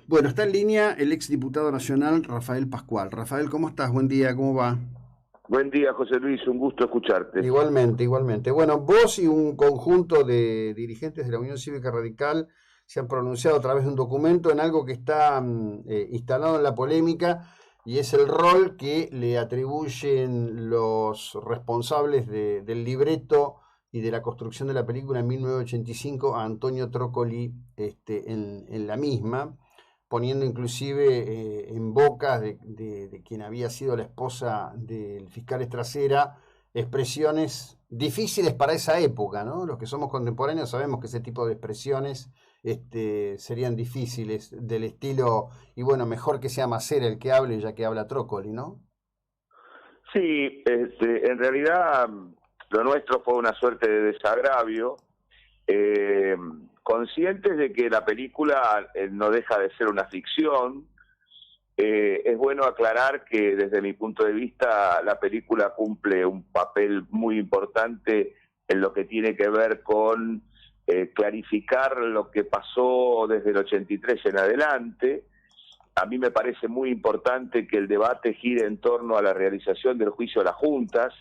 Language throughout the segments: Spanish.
Bueno, está en línea el exdiputado nacional Rafael Pascual. Rafael, ¿cómo estás? Buen día, ¿cómo va? Buen día, José Luis, un gusto escucharte. Igualmente, igualmente. Bueno, vos y un conjunto de dirigentes de la Unión Cívica Radical se han pronunciado a través de un documento en algo que está instalado en la polémica y es el rol que le atribuyen los responsables del libreto y de la construcción de la película en 1985 a Antonio Trócoli en la misma, poniendo inclusive en boca de quien había sido la esposa del fiscal Estracera expresiones difíciles para esa época, ¿no? Los que somos contemporáneos sabemos que ese tipo de expresiones serían difíciles, del estilo, y bueno, mejor que sea Macera el que hable ya que habla Trócoli, ¿no? Sí, en realidad lo nuestro fue una suerte de desagravio, eh, conscientes de que la película no deja de ser una ficción. Es bueno aclarar que desde mi punto de vista la película cumple un papel muy importante en lo que tiene que ver con clarificar lo que pasó desde el 83 en adelante. A mí me parece muy importante que el debate gire en torno a la realización del juicio de las juntas,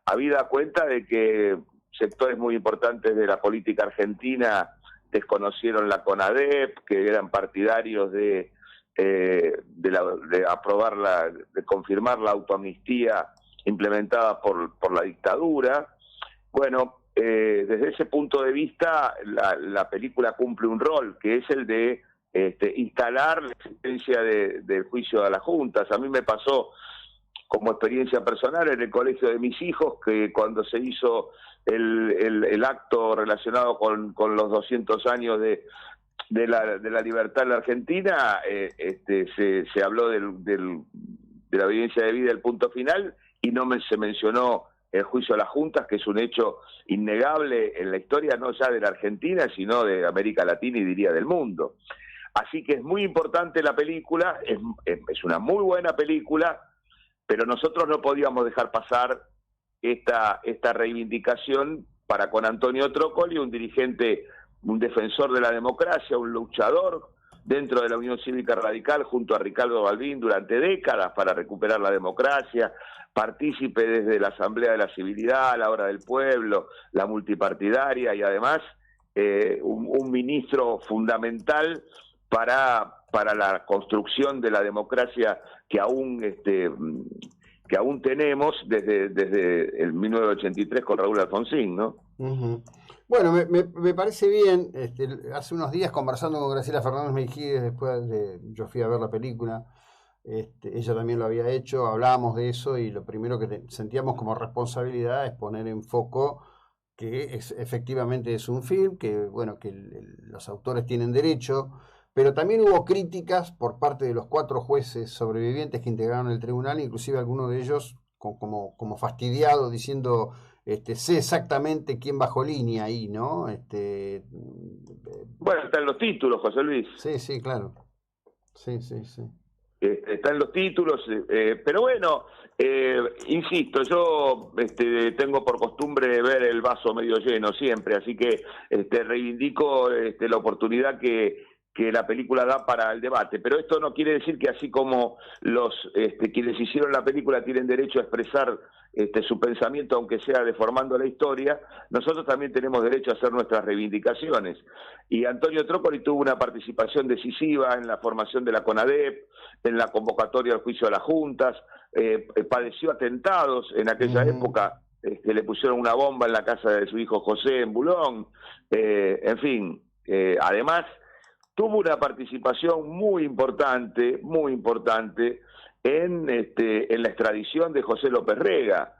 habida cuenta de que sectores muy importantes de la política argentina desconocieron la CONADEP, que eran partidarios de aprobar de confirmar la autoamnistía implementada por la dictadura. Bueno, desde ese punto de vista, la película cumple un rol, que es el de instalar la existencia del juicio a las juntas. A mí me pasó como experiencia personal en el colegio de mis hijos, que cuando se hizo el acto relacionado con los 200 años de la libertad en la Argentina, se habló de la evidencia de vida, el punto final, y se mencionó el juicio a las juntas, que es un hecho innegable en la historia no ya de la Argentina, sino de América Latina y diría del mundo. Así que es muy importante la película, es una muy buena película, pero nosotros no podíamos dejar pasar esta reivindicación para con Antonio Trócoli, un dirigente, un defensor de la democracia, un luchador dentro de la Unión Cívica Radical junto a Ricardo Balbín durante décadas para recuperar la democracia, partícipe desde la Asamblea de la Civilidad, la Hora del Pueblo, la multipartidaria y además un ministro fundamental para la construcción de la democracia que aún tenemos desde el 1983 con Raúl Alfonsín, ¿no? Uh-huh. Bueno, me parece bien. Hace unos días conversando con Graciela Fernández Meijídez, después yo fui a ver la película, ella también lo había hecho, hablábamos de eso y lo primero que sentíamos como responsabilidad es poner en foco que efectivamente es un film, que bueno, que los autores tienen derecho, pero también hubo críticas por parte de los 4 jueces sobrevivientes que integraron el tribunal, inclusive algunos de ellos como fastidiado, diciendo, sé exactamente quién bajó línea ahí, ¿no? Bueno, están los títulos, José Luis. Sí, sí, claro. Sí, sí, sí. Están los títulos, pero bueno, insisto, yo tengo por costumbre ver el vaso medio lleno siempre, así que reivindico la oportunidad que la película da para el debate, pero esto no quiere decir que así como quienes hicieron la película tienen derecho a expresar su pensamiento, aunque sea deformando la historia, nosotros también tenemos derecho a hacer nuestras reivindicaciones. Y Antonio Trócoli tuvo una participación decisiva en la formación de la CONADEP, en la convocatoria al juicio a las juntas, padeció atentados en aquella época, le pusieron una bomba en la casa de su hijo José en Bulón, en fin, además tuvo una participación muy importante en la extradición de José López Rega.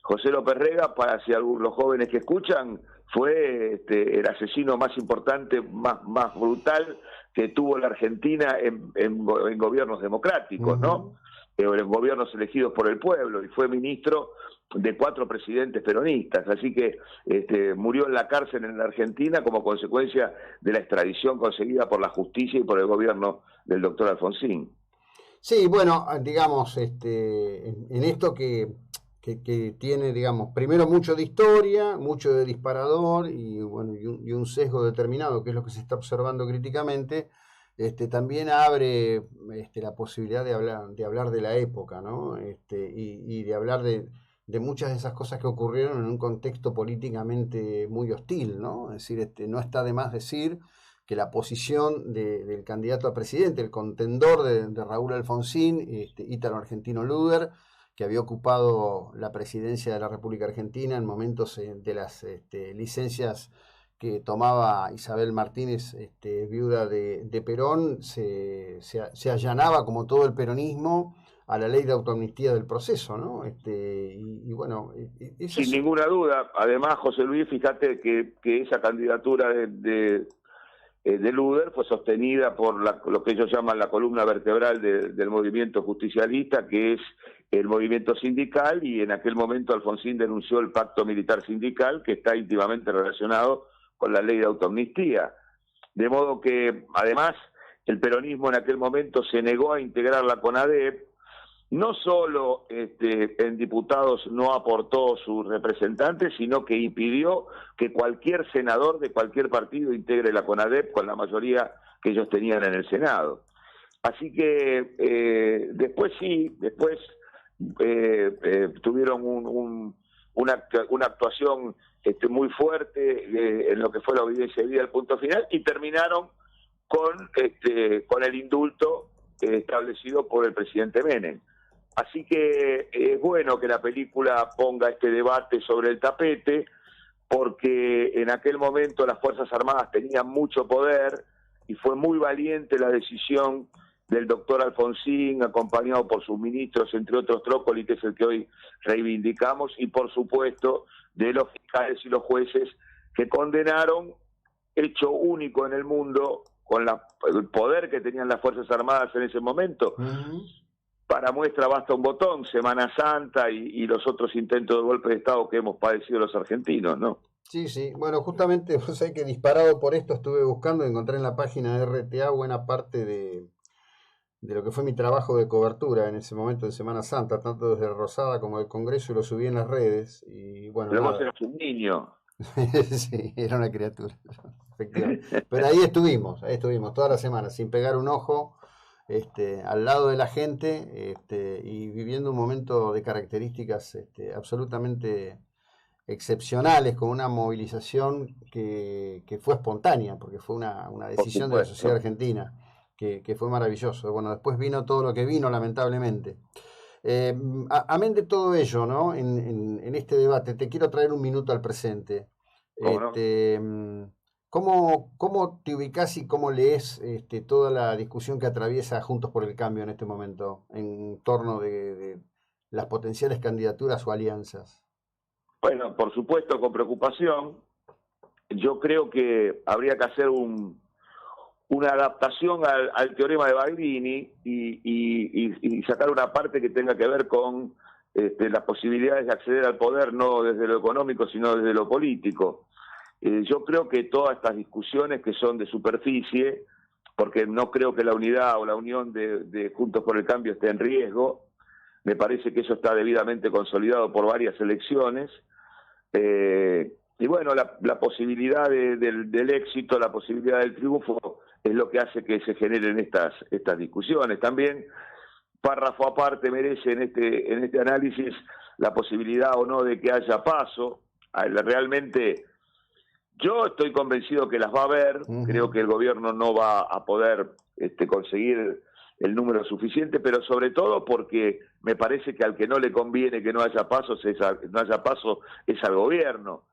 José López Rega, para si los jóvenes que escuchan, fue el asesino más importante, más brutal que tuvo la Argentina en gobiernos democráticos, ¿no? En gobiernos elegidos por el pueblo, y fue ministro de 4 presidentes peronistas, así que murió en la cárcel en la Argentina como consecuencia de la extradición conseguida por la justicia y por el gobierno del doctor Alfonsín. Sí, bueno, digamos, en esto que tiene, digamos, primero mucho de historia, mucho de disparador y, bueno, y un sesgo determinado, que es lo que se está observando críticamente, también abre la posibilidad de hablar de la época, ¿no? Y de hablar de muchas de esas cosas que ocurrieron en un contexto políticamente muy hostil, ¿no? Es decir, no está de más decir que la posición del candidato a presidente, el contendor de Raúl Alfonsín, ítalo-argentino Luder, que había ocupado la presidencia de la República Argentina en momentos de las licencias que tomaba Isabel Martínez, viuda de Perón, se allanaba, como todo el peronismo, a la ley de autoamnistía del proceso, ¿no? Y bueno, sin ninguna duda. Además, José Luis, fíjate que esa candidatura de Luder fue sostenida por lo que ellos llaman la columna vertebral del movimiento justicialista, que es el movimiento sindical, y en aquel momento Alfonsín denunció el pacto militar sindical, que está íntimamente relacionado con la ley de autoamnistía. De modo que, además, el peronismo en aquel momento se negó a integrar la CONADEP. No solo en diputados no aportó sus representantes, sino que impidió que cualquier senador de cualquier partido integre la CONADEP con la mayoría que ellos tenían en el Senado. Así que después tuvieron una actuación muy fuerte en lo que fue la obediencia debida al punto final, y terminaron con el indulto establecido por el presidente Menem. Así que es bueno que la película ponga este debate sobre el tapete, porque en aquel momento las Fuerzas Armadas tenían mucho poder y fue muy valiente la decisión del doctor Alfonsín, acompañado por sus ministros, entre otros Trócoli, que es el que hoy reivindicamos, y por supuesto de los fiscales y los jueces que condenaron, hecho único en el mundo, con el poder que tenían las Fuerzas Armadas en ese momento. Para muestra basta un botón: Semana Santa y los otros intentos de golpe de Estado que hemos padecido los argentinos, ¿no? Sí, sí. Bueno, justamente, vos sabés que disparado por esto estuve buscando, encontré en la página de RTA buena parte de lo que fue mi trabajo de cobertura en ese momento de Semana Santa, tanto desde Rosada como del Congreso, y lo subí en las redes. Y bueno, pero vos eras un niño. Sí, era una criatura, efectivamente. Pero ahí estuvimos toda la semana, sin pegar un ojo, al lado de la gente, y viviendo un momento de características absolutamente excepcionales, con una movilización que fue espontánea, porque fue una decisión de la sociedad argentina, que fue maravilloso. Bueno, después vino todo lo que vino, lamentablemente. Amén de todo ello, ¿no? En este debate, te quiero traer un minuto al presente. ¿Cómo te ubicás y cómo lees toda la discusión que atraviesa Juntos por el Cambio en este momento en torno de las potenciales candidaturas o alianzas? Bueno, por supuesto, con preocupación. Yo creo que habría que hacer una adaptación al teorema de Bagrini y sacar una parte que tenga que ver con las posibilidades de acceder al poder, no desde lo económico, sino desde lo político. Yo creo que todas estas discusiones que son de superficie, porque no creo que la unidad o la unión de Juntos por el Cambio esté en riesgo, me parece que eso está debidamente consolidado por varias elecciones, y bueno, la posibilidad del éxito, la posibilidad del triunfo es lo que hace que se generen estas discusiones. También, párrafo aparte, merece en este análisis la posibilidad o no de que haya PASO. Realmente yo estoy convencido que las va a haber. Creo que el gobierno no va a poder conseguir el número suficiente, pero sobre todo porque me parece que al que no le conviene que no haya PASO es al gobierno,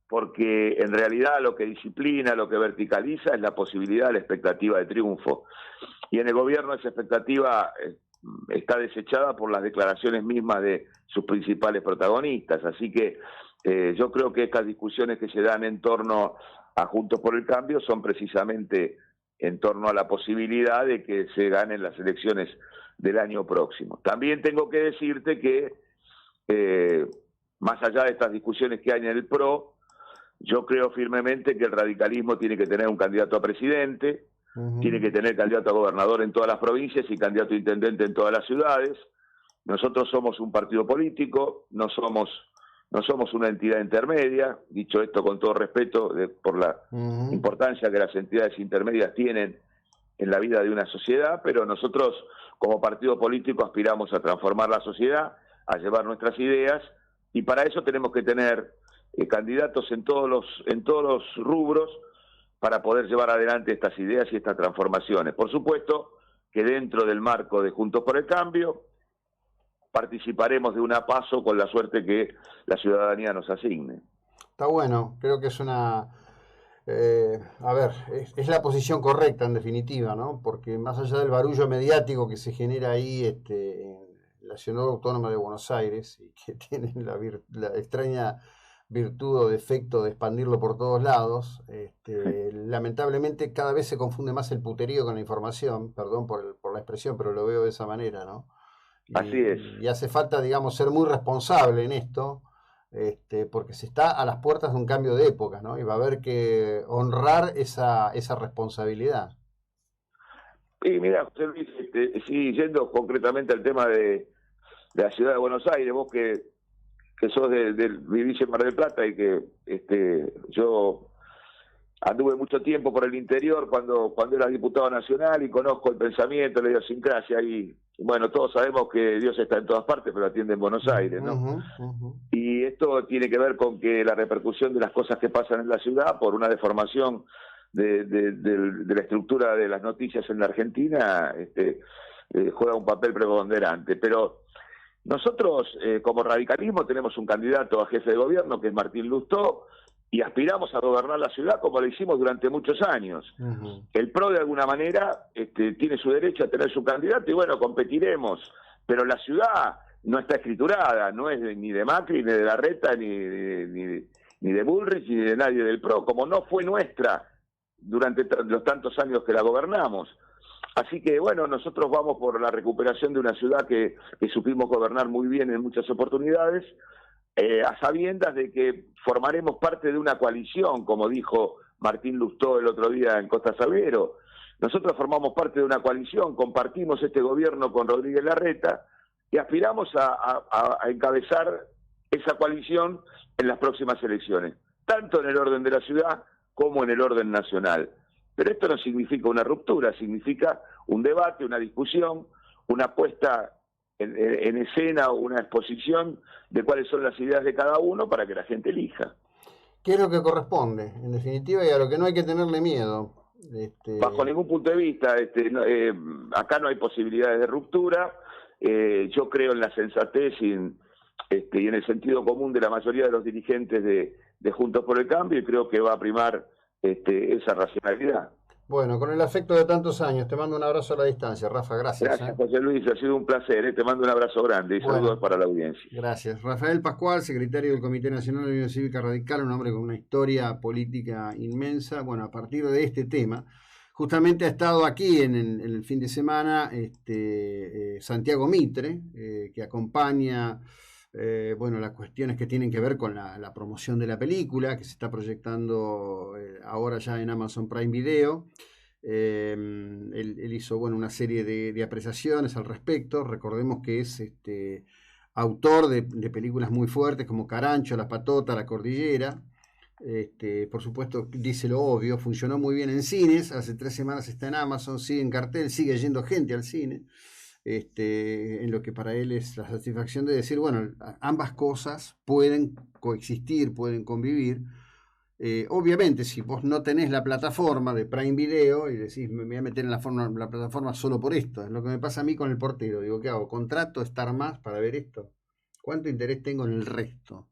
porque en realidad lo que disciplina, lo que verticaliza es la posibilidad de la expectativa de triunfo. Y en el gobierno esa expectativa está desechada por las declaraciones mismas de sus principales protagonistas. Así que yo creo que estas discusiones que se dan en torno a Juntos por el Cambio son precisamente en torno a la posibilidad de que se ganen las elecciones del año próximo. También tengo que decirte que, más allá de estas discusiones que hay en el PRO, yo creo firmemente que el radicalismo tiene que tener un candidato a presidente, tiene que tener candidato a gobernador en todas las provincias y candidato a intendente en todas las ciudades. Nosotros somos un partido político, no somos una entidad intermedia, dicho esto con todo respeto por la importancia que las entidades intermedias tienen en la vida de una sociedad, pero nosotros como partido político aspiramos a transformar la sociedad, a llevar nuestras ideas, y para eso tenemos que tener candidatos en todos los rubros para poder llevar adelante estas ideas y estas transformaciones. Por supuesto que dentro del marco de Juntos por el Cambio participaremos de una PASO con la suerte que la ciudadanía nos asigne. Está bueno, creo que es una... a ver, es la posición correcta en definitiva, ¿no? Porque más allá del barullo mediático que se genera ahí en la Ciudad Autónoma de Buenos Aires, y que tiene la extraña virtud o defecto de expandirlo por todos lados, lamentablemente cada vez se confunde más el puterío con la información, perdón por la expresión, pero lo veo de esa manera, ¿no? Así es. Y hace falta, digamos, ser muy responsable en esto, porque se está a las puertas de un cambio de época, ¿no? Y va a haber que honrar esa responsabilidad. Y mira, José Luis, sí, yendo concretamente al tema de la ciudad de Buenos Aires, vos que sos vivís en Mar del Plata y que yo anduve mucho tiempo por el interior cuando era diputado nacional y conozco el pensamiento, la idiosincrasia, y bueno, todos sabemos que Dios está en todas partes, pero atiende en Buenos Aires, ¿no? Y esto tiene que ver con que la repercusión de las cosas que pasan en la ciudad por una deformación de la estructura de las noticias en la Argentina juega un papel preponderante, pero nosotros como radicalismo tenemos un candidato a jefe de gobierno que es Martín Lustó, y aspiramos a gobernar la ciudad como lo hicimos durante muchos años. El PRO de alguna manera tiene su derecho a tener su candidato y bueno, competiremos, pero la ciudad no está escriturada, no es ni de Macri, ni de Larreta, ni de Bullrich, ni de nadie del PRO, como no fue nuestra durante los tantos años que la gobernamos. Así que bueno, nosotros vamos por la recuperación de una ciudad que supimos gobernar muy bien en muchas oportunidades, a sabiendas de que formaremos parte de una coalición, como dijo Martín Lustó el otro día en Costa Salguero. Nosotros formamos parte de una coalición, compartimos este gobierno con Rodríguez Larreta y aspiramos a encabezar esa coalición en las próximas elecciones, tanto en el orden de la ciudad como en el orden nacional. Pero esto no significa una ruptura, significa un debate, una discusión, una puesta en escena o una exposición de cuáles son las ideas de cada uno para que la gente elija. ¿Qué es lo que corresponde, en definitiva, y a lo que no hay que tenerle miedo? Bajo ningún punto de vista, acá no hay posibilidades de ruptura. Yo creo en la sensatez y en el sentido común de la mayoría de los dirigentes de Juntos por el Cambio, y creo que va a primar esa racionalidad. Bueno, con el afecto de tantos años, te mando un abrazo a la distancia, Rafa, gracias. Gracias, José Luis, ha sido un placer, te mando un abrazo grande y saludos para la audiencia. Gracias. Rafael Pascual, secretario del Comité Nacional de la Unión Cívica Radical, un hombre con una historia política inmensa. Bueno, a partir de este tema, justamente ha estado aquí en el fin de semana Santiago Mitre, que acompaña las cuestiones que tienen que ver con la promoción de la película, que se está proyectando ahora ya en Amazon Prime Video. Él hizo una serie de apreciaciones al respecto. Recordemos que es autor de películas muy fuertes como Carancho, La Patota, La Cordillera. Por supuesto, dice lo obvio, funcionó muy bien en cines, hace 3 semanas está en Amazon, sigue en cartel, sigue yendo gente al cine. En lo que para él es la satisfacción de decir, bueno, ambas cosas pueden coexistir, pueden convivir. Obviamente, si vos no tenés la plataforma de Prime Video y decís, me voy a meter en la plataforma solo por esto, es lo que me pasa a mí con El Portero. Digo, ¿qué hago? ¿Contrato Star Más para ver esto? ¿Cuánto interés tengo en el resto?